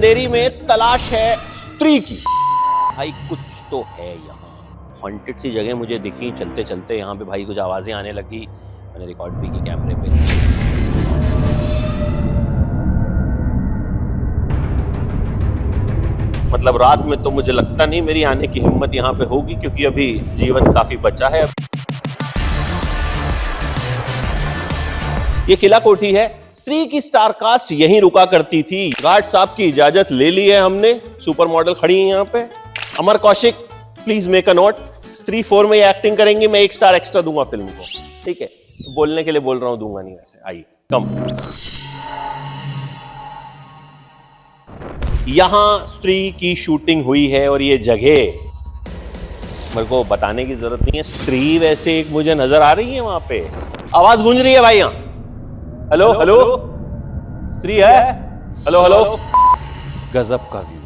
चंदेरी में तलाश है स्त्री की। भाई कुछ तो है यहाँ, हॉन्टेड सी जगह मुझे दिखी चलते चलते। यहाँ पे भाई कुछ आवाजें आने लगी, मैंने रिकॉर्ड भी की कैमरे पे। मतलब रात में तो मुझे लगता नहीं मेरी आने की हिम्मत यहाँ पे होगी, क्योंकि अभी जीवन काफी बचा है। ये किला कोठी है, स्त्री की स्टार कास्ट यहीं रुका करती थी। गार्ड साहब की इजाजत ले ली है हमने, सुपर मॉडल खड़ी है यहाँ पे। Amar Kaushik please make a note, Stree 4 में ये एक्टिंग करेंगी, मैं 1 स्टार एक्स्ट्रा दूंगा फिल्म को, ठीक है? बोलने के लिए बोल रहा हूं, दूंगा नहीं वैसे। आइए कम। यहां स्त्री की शूटिंग हुई है और ये जगह मेरे को बताने की जरूरत नहीं है। स्त्री वैसे एक मुझे नजर आ रही है वहां पे, आवाज गूंज रही है भाई यहां। हेलो हेलो, स्त्री है? Hello hello. गजब का व्यू।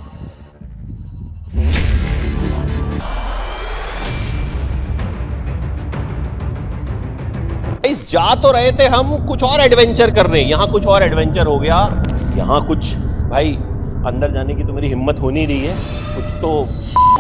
इस जा तो रहे थे हम कुछ और एडवेंचर करने, यहां कुछ और एडवेंचर हो गया। यहां कुछ भाई अंदर जाने की तो मेरी हिम्मत हो नहीं रही है। कुछ तो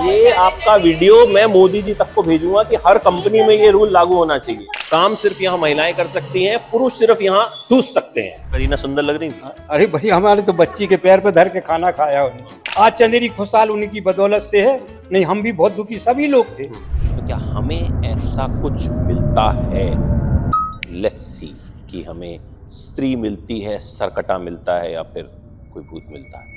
ये आपका वीडियो मैं मोदी जी तक को भेजूंगा कि हर कंपनी में ये रूल लागू होना चाहिए। काम सिर्फ यहाँ महिलाएं कर सकती हैं, पुरुष सिर्फ यहाँ ठूस सकते हैं। करीना सुंदर लग रही थी। अरे भाई हमारे तो बच्ची के पैर पे धर के खाना खाया उन्होंने। आज चंदेरी खुशहाल उन्हीं की बदौलत से है, नहीं हम भी बहुत दुखी सभी लोग थे। तो क्या हमें ऐसा कुछ मिलता है? लेट्स सी कि हमें स्त्री मिलती है, सरकटा मिलता है, या फिर कोई भूत मिलता है।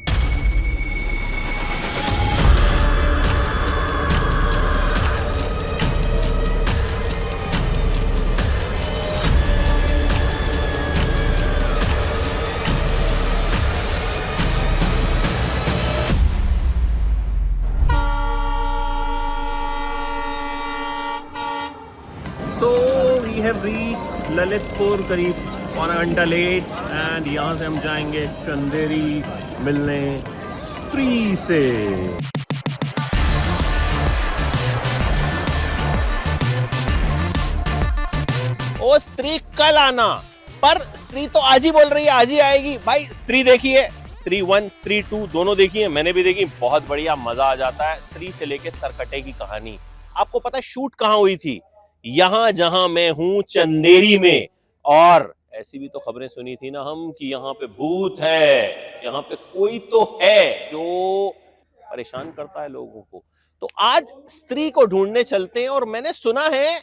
So we have reached Lalitpur करीब 1 घंटा लेट, एंड यहाँ से हम जाएंगे चंदेरी मिलने स्त्री से। ओ स्त्री कल आना, पर स्त्री तो आज ही बोल रही है, आज ही आएगी। भाई स्त्री देखिए, स्त्री 1 स्त्री 2 दोनों देखी है, मैंने भी देखी, बहुत बढ़िया, मजा आ जाता है। स्त्री से लेके सरकटे की कहानी। आपको पता है शूट कहाँ हुई थी? यहां जहां मैं हूं, चंदेरी में। और ऐसी भी तो खबरें सुनी थी ना हम कि यहाँ पे भूत है, यहाँ पे कोई तो है जो परेशान करता है लोगों को। तो आज स्त्री को ढूंढने चलते हैं, और मैंने सुना है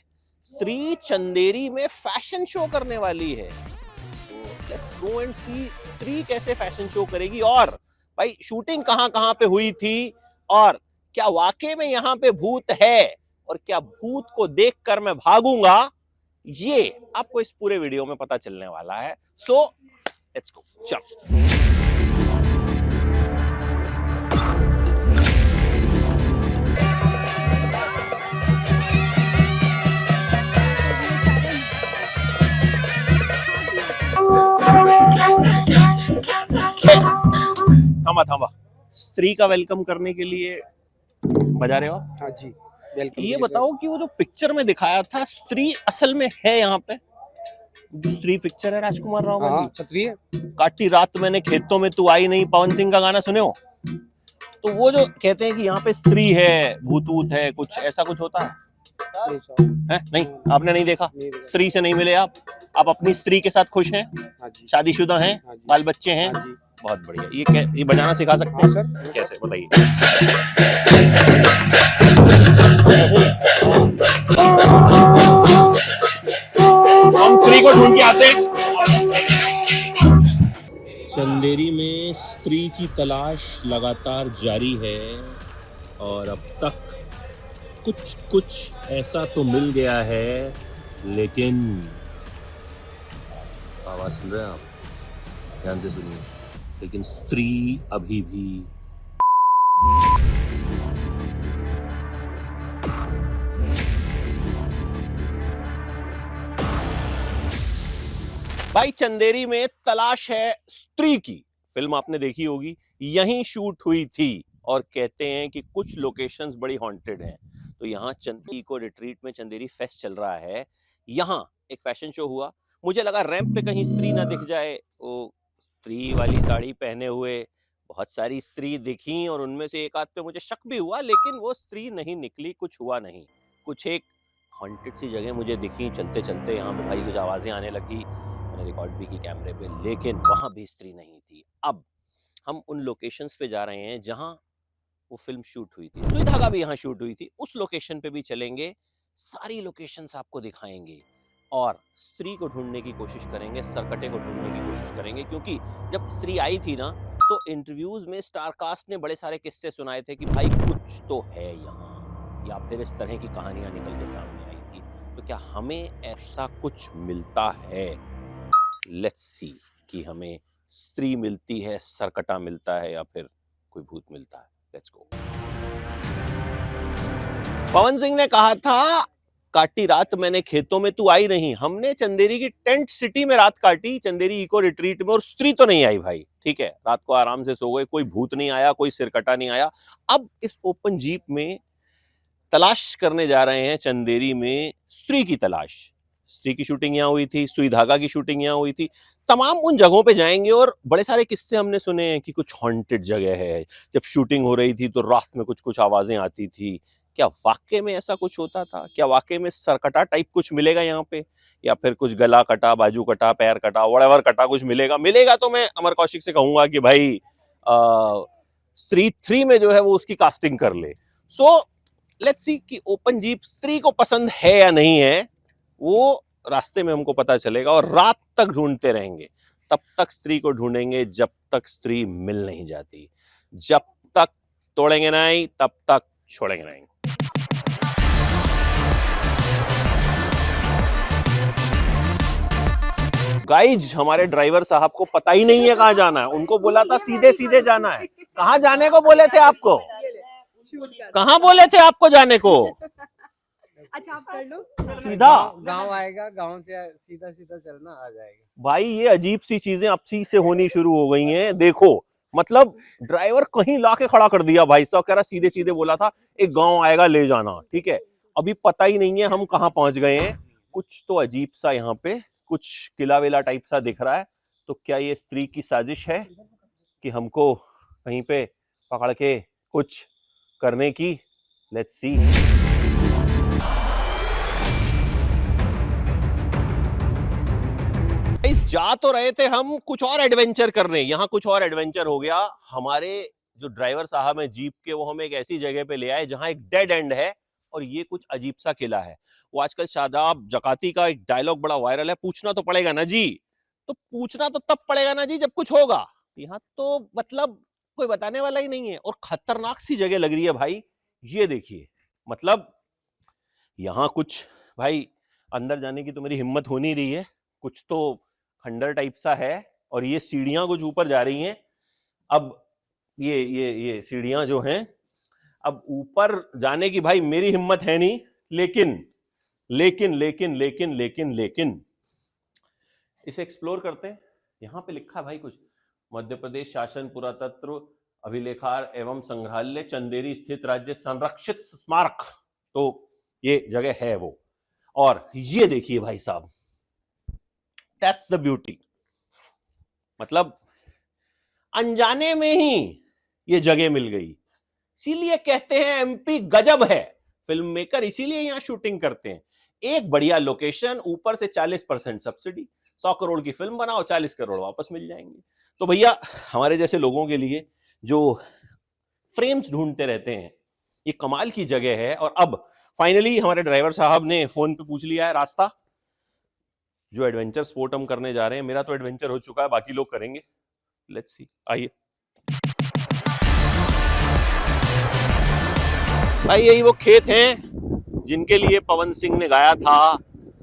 स्त्री चंदेरी में फैशन शो करने वाली है। लेट्स गो एंड सी स्त्री कैसे फैशन शो करेगी, और भाई शूटिंग कहां कहां पे हुई थी, और क्या वाकई में यहाँ पे भूत है, और क्या भूत को देखकर मैं भागूंगा, ये आपको इस पूरे वीडियो में पता चलने वाला है। सो लेट्स गो, चलो। थामा थामा, स्त्री का वेलकम करने के लिए बजा रहे हो? हाँ जी, ये बताओ कि वो जो पिक्चर में दिखाया था, स्त्री असल में है यहाँ पे? जो स्त्री पिक्चर है राजकुमार राव वाली, क्षत्रिय काटी रात मैंने खेतों में तू आई नहीं, पवन सिंह का गाना सुने हो? तो वो जो कहते हैं कि यहाँ पे स्त्री है, भूत वूत है, कुछ ऐसा कुछ होता है? नहीं, आपने नहीं देखा? स्त्री से नहीं मिले आप अपनी स्त्री के साथ खुश हैं? शादीशुदा हैं? बाल बच्चे हैं? बहुत बढ़िया। ये बजाना सिखा सकते हैं सर? कैसे बताइए? हम स्त्री को ढूंढ के आते हैं। चंदेरी में स्त्री की तलाश लगातार जारी है, और अब तक कुछ ऐसा तो मिल गया है, लेकिन आवाज सुन रहे हैं आप? ध्यान से सुनिए। लेकिन स्त्री अभी भी भाई चंदेरी में तलाश है स्त्री की फिल्म आपने देखी होगी, यहीं शूट हुई थी, और कहते हैं कि कुछ लोकेशंस बड़ी हॉन्टेड हैं। तो यहाँ चंदेरी को रिट्रीट में चंदेरी फेस्ट चल रहा है, यहाँ एक फैशन शो हुआ। मुझे लगा रैंप पे कहीं स्त्री ना दिख जाए, वो स्त्री वाली साड़ी पहने हुए बहुत सारी स्त्री दिखी और उनमें से एक आध पे मुझे शक भी हुआ, लेकिन वो स्त्री नहीं निकली, कुछ हुआ नहीं। कुछ एक हॉन्टेड सी जगह मुझे दिखी चलते चलते, यहाँ पे भाई कुछ आवाजें आने लगी, मैंने रिकॉर्ड भी की कैमरे पे, लेकिन वहां भी स्त्री नहीं थी। अब हम उन लोकेशंस पे जा रहे हैं जहां वो फिल्म शूट हुई थी, सुई धागा भी यहाँ शूट हुई थी, उस लोकेशन पे भी चलेंगे, सारी लोकेशंस आपको दिखाएंगे और स्त्री को ढूंढने की कोशिश करेंगे, सरकटे को ढूंढने की कोशिश करेंगे। क्योंकि जब स्त्री आई थी ना, तो इंटरव्यूज में स्टार कास्ट ने बड़े सारे किस्से सुनाए थे कि भाई कुछ तो है यहाँ, या फिर इस तरह की कहानियां निकल के सामने आई थी। तो क्या हमें ऐसा कुछ मिलता है? लेट्स सी कि हमें स्त्री मिलती है, सरकटा मिलता है, या फिर कोई भूत मिलता है। Let's go. पवन सिंह ने कहा था, काटी रात मैंने खेतों में, तू आई नहीं। हमने चंदेरी की टेंट सिटी में रात काटी, चंदेरी इको रिट्रीट में, और स्त्री तो नहीं आई भाई। ठीक है, रात को आराम से सो गए, कोई भूत नहीं आया, कोई सिरकटा नहीं आया। अब इस ओपन जीप में तलाश करने जा रहे हैं चंदेरी में स्त्री की तलाश। स्त्री की शूटिंग यहाँ हुई थी, सुई धागा की शूटिंग यहाँ हुई थी, तमाम उन जगहों पे जाएंगे। और बड़े सारे किस्से हमने सुने हैं कि कुछ हॉन्टेड जगह है, जब शूटिंग हो रही थी तो रात में कुछ कुछ आवाजें आती थी। क्या वाकई में ऐसा कुछ होता था? क्या वाकई में सरकटा टाइप कुछ मिलेगा यहाँ पे, या फिर कुछ गला कटा, बाजू कटा, पैर कटा, व्हाटएवर कटा कुछ मिलेगा तो मैं अमर कौशिक से कहूंगा कि भाई स्त्री 3 में जो है वो उसकी कास्टिंग कर ले। सो लेट्स सी कि ओपन जीप स्त्री को पसंद है या नहीं है, वो रास्ते में हमको पता चलेगा। और रात तक ढूंढते रहेंगे, तब तक स्त्री को ढूंढेंगे जब तक स्त्री मिल नहीं जाती। जब तक तोड़ेंगे नहीं, तब तक छोड़ेंगे नहीं। गाइज, हमारे ड्राइवर साहब को पता ही नहीं है कहाँ जाना है। उनको बोला था सीधे सीधे जाना है। कहाँ जाने को बोले थे आपको? कहाँ बोले थे आपको जाने को? अच्छा, आप कर लो। सीधा गांव आएगा, गांव से सीधा सीधा चलना आ जाएगा। भाई ये अजीब सी चीजें अब से होनी शुरू हो गई हैं। देखो, मतलब ड्राइवर कहीं लाके खड़ा कर दिया भाई साहब, कह रहा सीधे सीधे बोला था एक गांव आएगा ले जाना। ठीक है, अभी पता ही नहीं है हम कहाँ पहुंच गए हैं। कुछ तो अजीब सा यहाँ पे कुछ किला विला टाइप सा दिख रहा है। तो क्या ये स्त्री की साजिश है कि हमको कहीं पे पकड़ के कुछ करने की? Let's see. जा तो रहे थे हम कुछ और एडवेंचर करने, यहाँ कुछ और एडवेंचर हो गया। हमारे जो ड्राइवर साहब हैं जीप के, वो हमें एक ऐसी जगह पे ले आए जहाँ एक डेड एंड है और ये कुछ अजीब सा किला है। वो आजकल शादाब जकाती का एक डायलॉग बड़ा वायरल है, पूछना तो पड़ेगा ना जी। तो पूछना तो तब पड़ेगा ना जी जब कुछ होगा। यहाँ तो मतलब कोई बताने वाला ही नहीं है, और खतरनाक सी जगह लग रही है भाई। ये देखिए, मतलब यहाँ कुछ भाई अंदर जाने की तो मेरी हिम्मत हो नहीं रही है। कुछ तो खंडर टाइप सा है और ये सीढ़ियां कुछ ऊपर जा रही हैं। अब ये सीढ़ियां जो हैं, अब ऊपर जाने की भाई मेरी हिम्मत है नहीं, लेकिन लेकिन लेकिन लेकिन लेकिन लेकिन इसे एक्सप्लोर करते हैं। यहाँ पे लिखा है भाई कुछ, मध्य प्रदेश शासन पुरातत्व अभिलेखार एवं संग्रहालय चंदेरी स्थित राज्य संरक्षित स्मारक। तो ये जगह है वो। और ये देखिए भाई साहब, दैट्स द ब्यूटी। मतलब अनजाने में ही ये जगह मिल गई। इसीलिए कहते हैं एमपी गजब है। फिल्म मेकर इसीलिए यहां शूटिंग करते हैं। एक बढ़िया लोकेशन, ऊपर से 40% सब्सिडी। 100 करोड़ की फिल्म बनाओ, 40 करोड़ वापस मिल जाएंगे। तो भैया हमारे जैसे लोगों के लिए जो फ्रेम्स ढूंढते रहते हैं, ये कमाल की जगह है। और अब फाइनली हमारे ड्राइवर साहब ने फोन पे पूछ लिया है रास्ता। जो एडवेंचर स्पोर्ट हम करने जा रहे हैं, मेरा तो एडवेंचर हो चुका है, बाकी लोग करेंगे। लेट्स सी, आइए भाई। यही वो खेत हैं जिनके लिए पवन सिंह ने गाया था,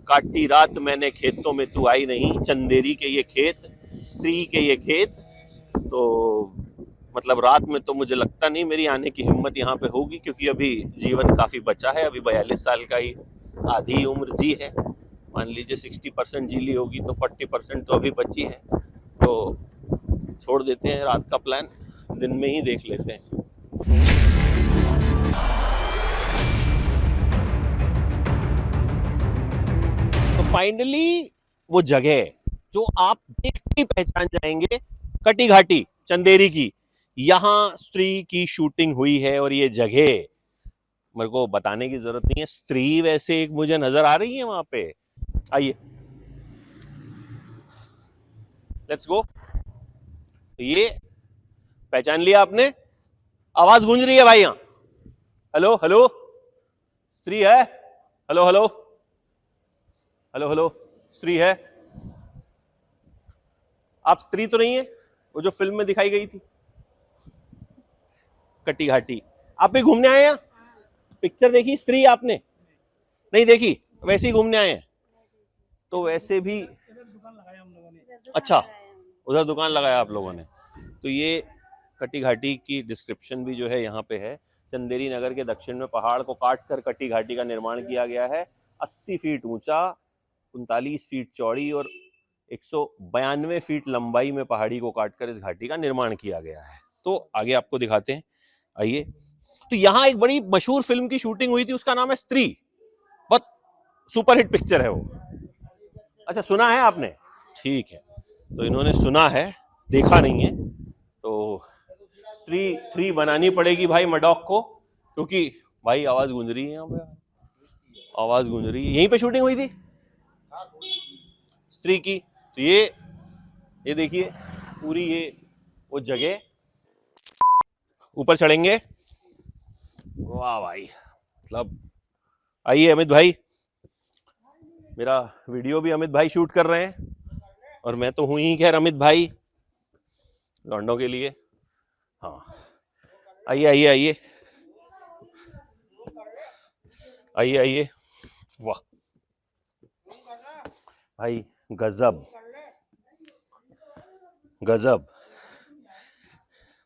काटी रात मैंने खेतों में तू आई नहीं। चंदेरी के ये खेत, स्त्री के ये खेत। तो मतलब रात में तो मुझे लगता नहीं मेरी आने की हिम्मत यहाँ पे होगी, क्योंकि अभी जीवन काफी बचा है। अभी 42 साल का ही आधी उम्र जी है। मान लीजिए 60% जी ली होगी तो 40% तो अभी बची है। तो छोड़ देते हैं रात का प्लान, दिन में ही देख लेते हैं। तो फाइनली वो जगह जो आप देखते ही पहचान जाएंगे, कटी घाटी चंदेरी की, यहाँ स्त्री की शूटिंग हुई है और ये जगह मेरे को बताने की जरूरत नहीं है। स्त्री वैसे एक मुझे नजर आ रही है वहां पे। आइए लेट्स गो। ये पहचान लिया आपने? आवाज गूंज रही है भाई यहां। हेलो हेलो, स्त्री है? हेलो हेलो हेलो हेलो, स्त्री है? आप स्त्री तो नहीं है वो जो फिल्म में दिखाई गई थी कटी घाटी? आप भी घूमने आए हैं? पिक्चर देखी स्त्री आपने? नहीं देखी, वैसे ही घूमने आए हैं? तो वैसे भी अच्छा, उधर दुकान लगाया आप लोगों ने। तो ये कटी घाटी की डिस्क्रिप्शन भी जो है यहाँ पे है। चंदेरी नगर के दक्षिण में पहाड़ को काट कर कटी घाटी का निर्माण किया गया है। 80 फीट ऊंचा, 39 फीट चौड़ी और 192 फीट लंबाई में पहाड़ी को काटकर इस घाटी का निर्माण किया गया है। तो आगे आपको दिखाते हैं, आइए। तो यहाँ एक बड़ी मशहूर फिल्म की शूटिंग हुई थी, उसका नाम है स्त्री। बहुत सुपरहिट पिक्चर है वो। अच्छा, सुना है आपने? ठीक है, तो इन्होंने सुना है, देखा नहीं है। तो स्त्री 3 बनानी पड़ेगी भाई मडॉक को, क्योंकि भाई आवाज गूंज रही है यहाँ पे, आवाज गूंज रही है। यहीं पे शूटिंग हुई थी स्त्री की। तो ये देखिए पूरी ये वो जगह। ऊपर चढ़ेंगे। वाह भाई, मतलब आइए अमित भाई, मेरा वीडियो भी अमित भाई शूट कर रहे हैं और मैं तो हूं ही खैर अमित भाई लौंडों के लिए। हाँ, आइए आइए आइए आइए आइए। वाह भाई, गजब गजब,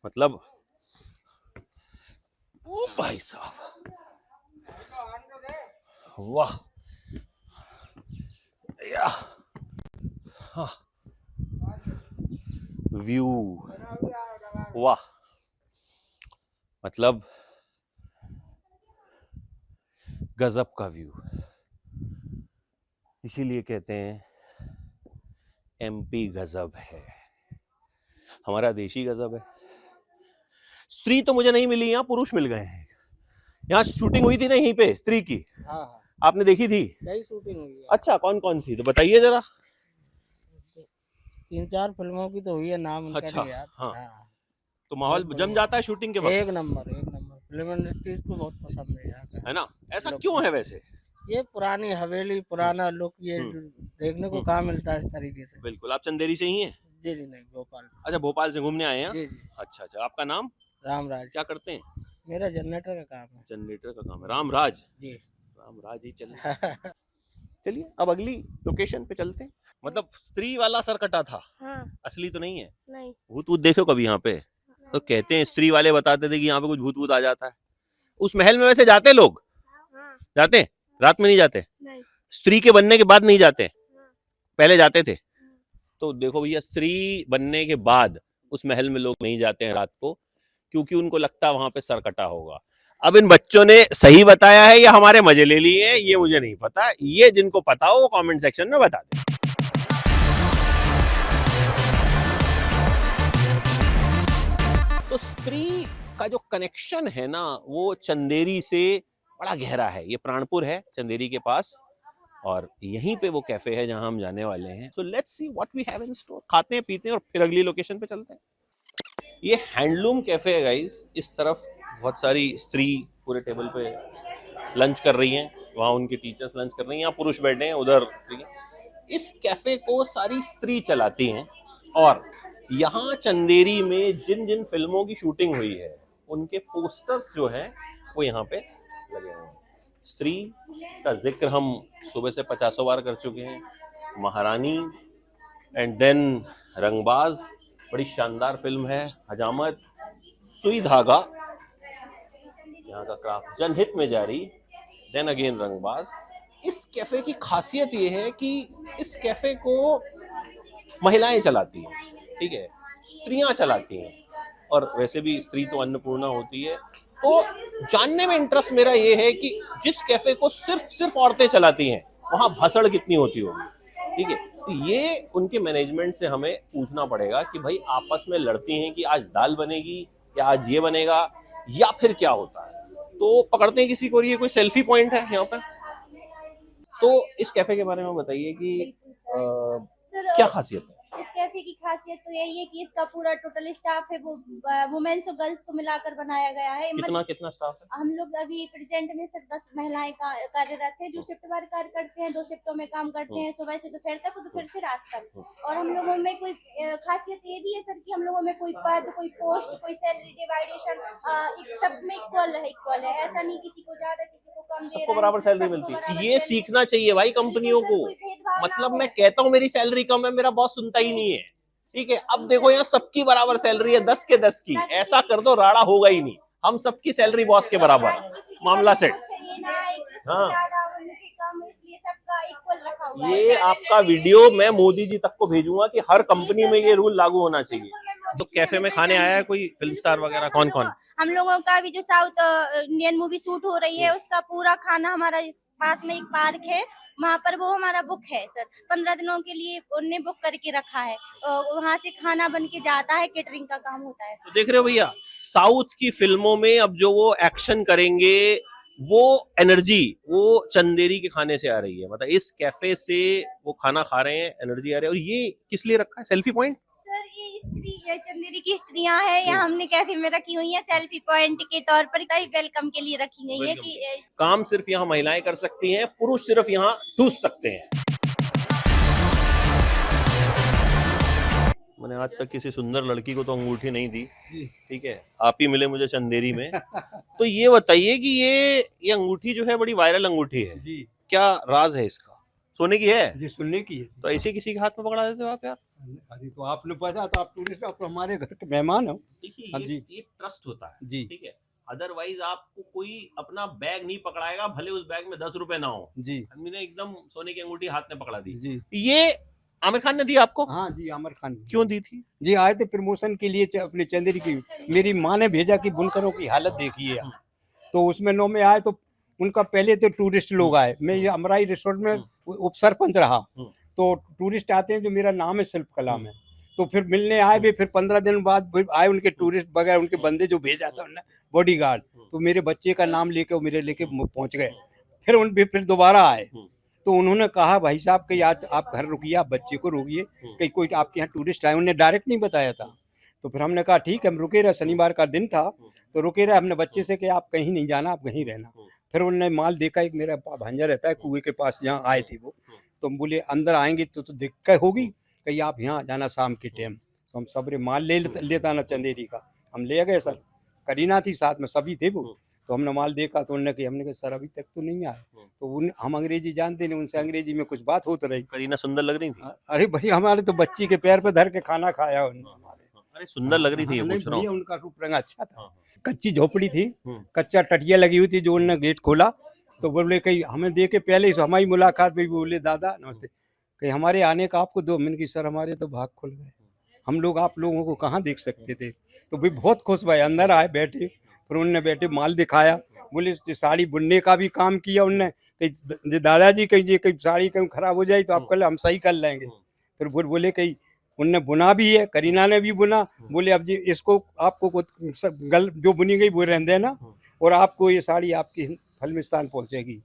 मतलब ओ भाई साहब, वाह या हाँ, व्यू, वाह, मतलब गजब का व्यू। इसीलिए कहते हैं एमपी गजब है, हमारा देशी गजब है। स्त्री तो मुझे नहीं मिली, यहाँ पुरुष मिल गए हैं। यहाँ शूटिंग हुई थी ना यहीं पे स्त्री की? हाँ हाँ, आपने देखी थी? यही शूटिंग हुई है। अच्छा, कौन कौन सी तो बताइए जरा। 3-4 फिल्मों की तो हुई है, नाम उनका अच्छा, नहीं याद। हाँ। हाँ, तो माहौल जम जाता है शूटिंग के वक्त? एक नंबर फिल्म इंडस्ट्री को बहुत पसंद है यहाँ का। है ना? ऐसा क्यों है वैसे? ये पुरानी हवेली, पुराना लुक, ये देखने को कहाँ मिलता है इस तरीके से। बिल्कुल। आप चंदेरी से ही हैं? जी जी नहीं, भोपाल। अच्छा, भोपाल से घूमने आए हैं? जी जी। अच्छा अच्छा, आपका नाम? रामराज। क्या करते हैं? मेरा जनरेटर का काम है। जनरेटर का काम है। रामराज? जी, रामराज ही चल। चलिए अब अगली लोकेशन पे चलते हैं। मतलब स्त्री वाला सर कटा था? हाँ, असली तो नहीं है? नहीं। भूत वूत देखो कभी यहाँ पे? तो कहते हैं स्त्री वाले बताते थे कि यहाँ पे कुछ भूत वूत आ जाता है। उस महल में वैसे जाते लोग? हाँ, जाते हैं? रात में नहीं जाते? नहीं। स्त्री के बनने के बाद नहीं जाते? पहले जाते थे? तो देखो भैया, स्त्री बनने के बाद उस महल में लोग नहीं जाते हैं रात को, क्योंकि उनको लगता है वहां पे सर कटा होगा। अब इन बच्चों ने सही बताया है या हमारे मजे ले लिए हैं, ये मुझे नहीं पता। ये जिनको पता हो वो कमेंट सेक्शन में बता दें। तो स्त्री का जो कनेक्शन है ना, वो चंदेरी से बड़ा गहरा है। ये प्राणपुर है चंदेरी के पास, और यहीं पे वो कैफे है जहां हम जाने वाले हैं। So let's see what we have in store. खाते हैं, पीते हैं और फिर अगली लोकेशन पे चलते हैं। ये हैंडलूम कैफे है गाइस। इस तरफ बहुत सारी स्त्री पूरे टेबल पे लंच कर रही हैं, वहां उनके टीचर्स लंच कर रही हैं, यहाँ पुरुष बैठे हैं, उधर। इस कैफे को सारी स्त्री चलाती हैं, और यहाँ चंदेरी में जिन जिन फिल्मों की शूटिंग हुई है उनके पोस्टर्स जो हैं वो यहाँ पे लगे हुए हैं। स्त्री का जिक्र हम सुबह से 50 बार कर चुके हैं। महारानी, एंड देन रंगबाज, बड़ी शानदार फिल्म है। हजामत, सुई धागा, यहाँ का क्राफ्ट, जनहित में जारी, देन अगेन रंगबाज। इस कैफे की खासियत ये है कि इस कैफे को महिलाएं चलाती हैं, ठीक है, स्त्रियां चलाती हैं, और वैसे भी स्त्री तो अन्नपूर्णा होती है। तो जानने में इंटरेस्ट मेरा ये है कि जिस कैफे को सिर्फ औरतें चलाती हैं वहां भसड़ कितनी होती होगी, ठीक है। तो ये उनके मैनेजमेंट से हमें पूछना पड़ेगा कि भाई आपस में लड़ती हैं कि आज दाल बनेगी या आज ये बनेगा या फिर क्या होता है। तो पकड़ते हैं किसी को, और ये कोई सेल्फी पॉइंट है यहाँ पे। तो इस कैफे के बारे में बताइए कि क्या खासियत है? इस कैफे की खासियत तो यही है कि इसका पूरा टोटल स्टाफ है वो वुमेन्स और गर्ल्स को मिलाकर बनाया गया है। कितना स्टाफ है? हम लोग अभी प्रेजेंट में सिर्फ 10 महिलाएं कार्यरत हैं जो शिफ्ट वार कार्य करते हैं। 2 शिफ्टों में काम करते हैं, सुबह से दोपहर तक, दोपहर से रात तक। और हम लोगों में कोई खासियत ये भी है सर कि हम लोगों में कोई पद, कोई पोस्ट, कोई सैलरी डिवाइडेशन सब में इक्वल है। ऐसा नहीं किसी को ज्यादा किसी को कम, सबको बराबर सैलरी मिलती है। ये सीखना चाहिए भाई कंपनियों को। मतलब मैं कहता हूँ मेरी सैलरी कम है, मेरा बॉस सुनता ही नहीं है, ठीक है। अब देखो यहाँ सबकी बराबर सैलरी है, 10 के 10 की। ऐसा कर दो राड़ा होगा ही नहीं, हम सबकी सैलरी बॉस के बराबर, मामला सेट। हाँ, ये आपका वीडियो मैं मोदी जी तक को भेजूंगा कि हर कंपनी में ये रूल लागू होना चाहिए। तो कैफे में खाने आया है कोई फिल्म स्टार वगैरह? कौन कौन? हम लोगों का भी जो साउथ इंडियन मूवी शूट हो रही है उसका पूरा खाना हमारा पास में एक पार्क है, वहाँ पर वो हमारा बुक है सर। 15 दिनों के लिए उन्होंने बुक करके रखा है। वहाँ से खाना बन के जाता है, केटरिंग का काम होता है। तो देख रहे हो भैया, साउथ की फिल्मों में अब जो वो एक्शन करेंगे वो एनर्जी वो चंदेरी के खाने से आ रही है। मतलब इस कैफे से वो खाना खा रहे हैं, एनर्जी आ रही है। और ये किस लिए रखा है? Selfie point? सर ये स्त्री चंदेरी की स्त्रियां हैं, ये हमने कैफे में रखी हुई है सेल्फी पॉइंट के तौर पर, कई वेलकम के लिए रखी गई है कि काम सिर्फ यहाँ महिलाएं कर सकती हैं, पुरुष सिर्फ यहाँ ठूस सकते हैं। मैंने आज तक किसी सुंदर लड़की को तो अंगूठी नहीं दी, ठीक है। आप ही मिले मुझे चंदेरी में। तो ये बताइए कि ये अंगूठी जो है बड़ी वायरल अंगूठी है जी, क्या राज है इसका? सोने की है जी, सुनने की है। तो ऐसे किसी के हाथ में पकड़ा देते हो आप यार? अरे तो आपने पता, तो आप टूरिस्ट, आप हमारे घर के मेहमान हो। देखिए हाँ जी। ये ट्रस्ट होता है जी, ठीक है। अदरवाइज आपको कोई अपना बैग नहीं पकड़ाएगा, भले उस बैग में 10 रुपए ना हो। जी, हमने एकदम सोने की अंगूठी हाथ में पकड़ा दी। जी। ये आमिर खान ने दी आपको? हाँ जी, आमिर खान। क्यों दी थी? जी, आए थे प्रमोशन के लिए अपने चंदेरी की। मेरी माँ ने भेजा कि बुनकरों की हालत देखिए यहाँ। तो उसमें 9 में आए तो उनका पहले तो टूरिस्ट लोग आए। मैं ये अमराई रिसोर्ट में उप सरपंच रहा, तो टूरिस्ट आते हैं जो मेरा नाम है शिल्पकला में। तो फिर मिलने आए भी, फिर 15 दिन बाद आए उनके टूरिस्ट वगैरह, उनके बंदे जो भेजा था उन्होंने बॉडीगार्ड, तो मेरे बच्चे का नाम लेके वो मेरे लेके पहुंच गए। फिर दोबारा आए तो उन्होंने कहा भाई साहब कि आज आप घर रुकिए, आप बच्चे को रोकिए, कहीं कोई आपके यहाँ टूरिस्ट आए। उन्हें डायरेक्ट नहीं बताया था। तो फिर हमने कहा ठीक है, हम रुके रहे। शनिवार का दिन था तो रुके रहे। हमने बच्चे से कि आप कहीं नहीं जाना, आप कहीं रहना। फिर उन्होंने माल देखा, एक मेरा भांजा रहता है कुएं के पास, जहाँ आए थे वो। तो हम बोले अंदर आएंगे तो दिक्कत होगी, कहीं आप यहाँ आ जाना शाम के टाइम। तो हम सबरे माल लेता ना चंदेरी का, हम ले गए सर। करीना थी साथ में, सभी थे वो। तो हमने माल देखा तो उन्होंने हमने कहा सर अभी तक तो नहीं आए। तो हम अंग्रेजी जानते नहीं, उनसे अंग्रेजी में कुछ बात होती रही। करीना सुंदर लग रही थी? अरे भाई हमारे तो बच्ची के पैर पे धर के खाना खाया उन्होंने हमारे। अरे सुंदर लग रही थी, ये पूछ रहा हूँ। उनका रूप रंग अच्छा था। कच्ची झोपड़ी थी, कच्चा टटिया लगी हुई थी। जो उन्होंने गेट खोला तो बोले कहीं हमें देख के पहले ही हमारी मुलाकात में बोले दादा नमस्ते, कहीं हमारे आने का आपको 2 मिनट की। सर हमारे तो भाग खुल गए, हम लोग आप लोगों को कहाँ देख सकते थे। तो भाई बहुत खुश भाई, अंदर आए बैठे, फिर उन्होंने बैठे माल दिखाया। बोले साड़ी बुनने का भी काम किया उनने। कहीं दादाजी कहीं साड़ी कहीं खराब हो जाए तो आप कल हम सही कर लेंगे। फिर बोले कहीं उनने बुना भी है, करीना ने भी बुना। बोले अब जी इसको आपको गल जो बुनी गई वो रहने देना, और आपको ये साड़ी आपकी फिल्मिस्तान पहुंचेगी।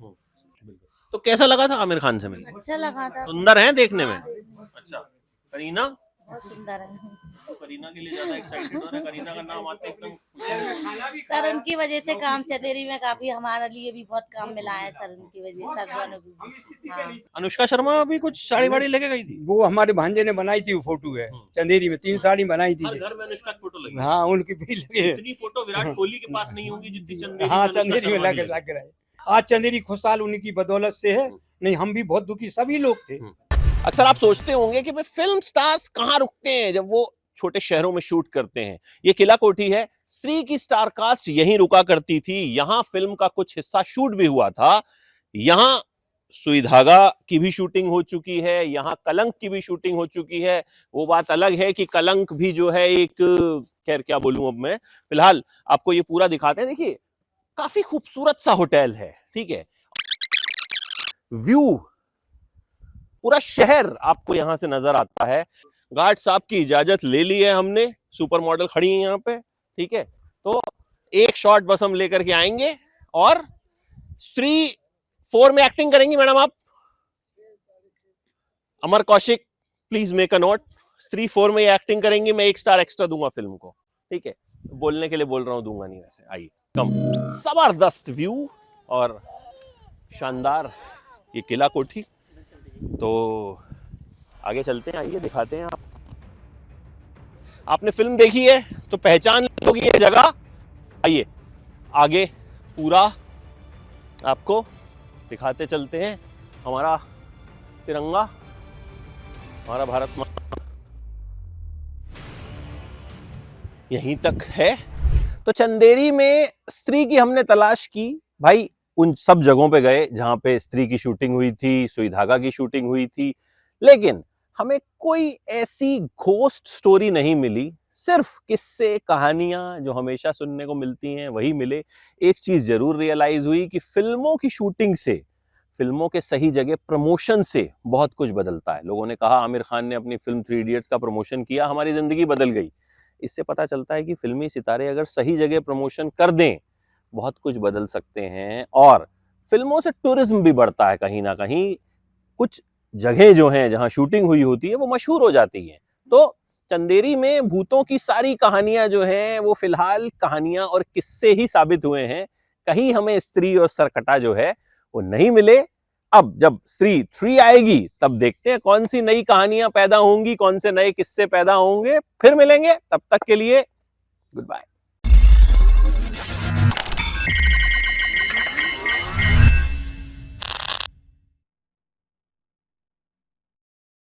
तो कैसा लगा था आमिर खान से मिलने? अच्छा लगा था। सुंदर है देखने में? अच्छा, करीना? बहुत सुंदर है। तो करीना के लिए ज्यादा एक्साइटेड हो रहे हैं? करीना का नाम आते एकदम सर उनकी वजह से काम चंदेरी में काफी हमारे लिए भी बहुत काम मिला है सर, उनकी वजह से सर। हाँ। अनुष्का शर्मा भी कुछ साड़ी वाड़ी लेके गई थी? वो हमारे भांजे ने बनाई थी, वो फोटो है चंदेरी में। 3 साड़ी बनाई थी। हर घर में अनुष्का की फोटो लगी। हाँ उनकी भी लगे। इतनी फोटो विराट कोहली के पास नहीं होगी जितनी चंदेरी हाँ में अनुष्का चंदेरी में शर्मा की लग रहे। आज चंदेरी खुशहाल उन्हीं की बदौलत से है, नहीं हम भी बहुत दुखी सभी लोग थे। अक्सर आप सोचते होंगे कि भाई फिल्म स्टार्स कहाँ रुकते हैं जब वो छोटे शहरों में शूट करते हैं। ये किला कोठी है, श्री की स्टार कास्ट यहीं रुका करती थी। यहां फिल्म का कुछ हिस्सा शूट भी हुआ था। यहां सुई धागा की भी शूटिंग हो चुकी है, यहां कलंक की भी शूटिंग हो चुकी है। वो बात अलग है कि कलंक भी जो है एक, खैर क्या बोलूं अब मैं, फिलहाल आपको ये पूरा दिखाते हैं। देखिए काफी खूबसूरत सा होटल है, ठीक है। व्यू पूरा शहर आपको यहां से नजर आता है। गार्ड साहब की इजाजत ले ली है हमने, सुपर मॉडल खड़ी है यहाँ पे, ठीक है। तो एक शॉट बस हम लेकर के आएंगे और स्त्री 4 में एक्टिंग करेंगी मैडम आप। Amar Kaushik please make a note, Stree 4 में एक्टिंग करेंगी, मैं 1 स्टार एक्स्ट्रा दूंगा फिल्म को, ठीक है? बोलने के लिए बोल रहा हूं, दूंगा नहीं वैसे। आइए, कम जबरदस्त व्यू और शानदार ये किला कोठी। तो आगे चलते हैं, आइए दिखाते हैं। आपने फिल्म देखी है तो पहचान लोगी ये जगह। आइए आगे पूरा आपको दिखाते चलते हैं। हमारा तिरंगा, हमारा भारत माता यहीं तक है। तो चंदेरी में स्त्री की हमने तलाश की भाई, उन सब जगहों पे गए जहां पे स्त्री की शूटिंग हुई थी, सुई धागा की शूटिंग हुई थी, लेकिन हमें कोई ऐसी घोस्ट स्टोरी नहीं मिली। सिर्फ किस्से कहानियां जो हमेशा सुनने को मिलती हैं वही मिले। एक चीज जरूर रियलाइज हुई कि फिल्मों की शूटिंग से, फिल्मों के सही जगह प्रमोशन से बहुत कुछ बदलता है। लोगों ने कहा आमिर खान ने अपनी फिल्म 3 इडियट्स का प्रमोशन किया, हमारी जिंदगी बदल गई। इससे पता चलता है कि फिल्मी सितारे अगर सही जगह प्रमोशन कर दें, बहुत कुछ बदल सकते हैं। और फिल्मों से टूरिज्म भी बढ़ता है कहीं ना कहीं। कुछ जगह जो हैं जहां शूटिंग हुई होती है वो मशहूर हो जाती हैं। तो चंदेरी में भूतों की सारी कहानियां जो हैं वो फिलहाल कहानियां और किस्से ही साबित हुए हैं। कहीं हमें स्त्री और सरकटा जो है वो नहीं मिले। अब जब स्त्री 3 आएगी तब देखते हैं कौन सी नई कहानियां पैदा होंगी, कौन से नए किस्से पैदा होंगे। फिर मिलेंगे, तब तक के लिए गुड बाय।